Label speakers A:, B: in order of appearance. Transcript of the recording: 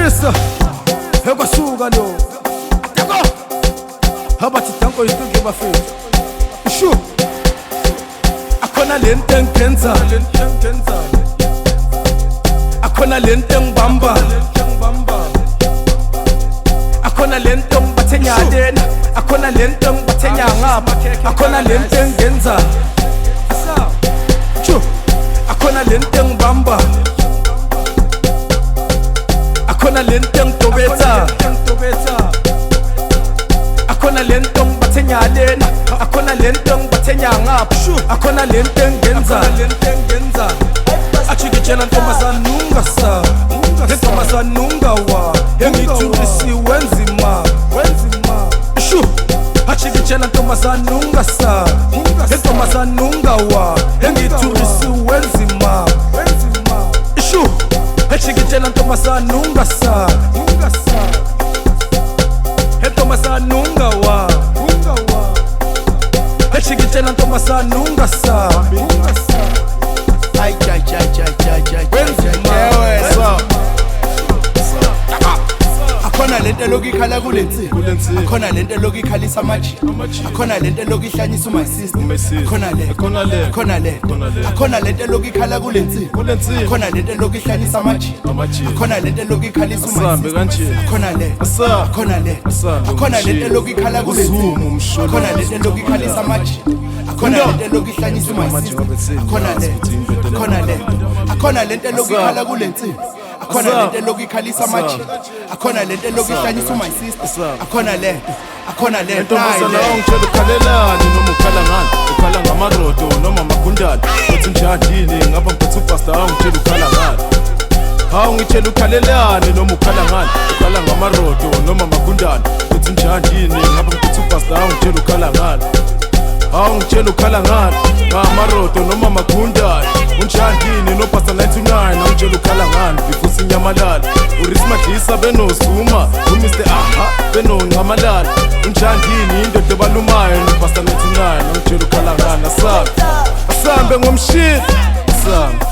A: Shisa ekwasuka lo yako abathi danko isinke bafethu shu akhona lento engenza akhona lento engibamba akhona lento ngibathenya lena akhona lento ngibathenya ngapha akhona lento engenza shu akhona lento engibamba akhona lento ngidobetha akhona lento ngibathenya lena akhona lento ngibathenya ngapha akhona lento engenza achikitshela ntombazana ungasa ntombazana ungawa engithulisi wenzima shu achikitshela ntombazana ungasa ntombazana ungawa engithulisi wenzima shu achikitshela ntombazana ungasa ntombazana ungawa achikitshela ntombazana ungasa
B: akhona lento lokikhala kulensi akhona lento lokikhalisa amaji akhona lento lokihlanyisa my sister akhona lento lokikhala kulensi akhona lento lokihlanyisa amaji akhona lento lokikhalisa my sister akhona lento lokikhala kulensi akhona lento lokikhalisa amaji akhona lento lokihlanyisa my sister akhona lento lokikhala kulensi akhona lento lokikhalisa amaji akhona lento lokihlanyisa my sister akhona lento
A: ntombazana ungitshela ukhalelani noma ukhala ngani ukhala ngamarodo noma amagundane uthi njani ngapha ngiphethe upastor ungitshela ukhala ngani ngitshela ukhalelani noma ukhala ngani ukhala ngamarodo noma amagundane uthi njani ngapha ngiphethe upastor ungitshela ukhala ngani ngitshela ukhala ngani ngamarodo noma amagundane unjani nopastor 99 ngitshela ukhala ngani before sinyamalala urismadlisa benozuma uMr aha benoncamalala unjani indoda ebalumayo nopastor 99 ngitshela ukhala ngani asambe ngomshini asambe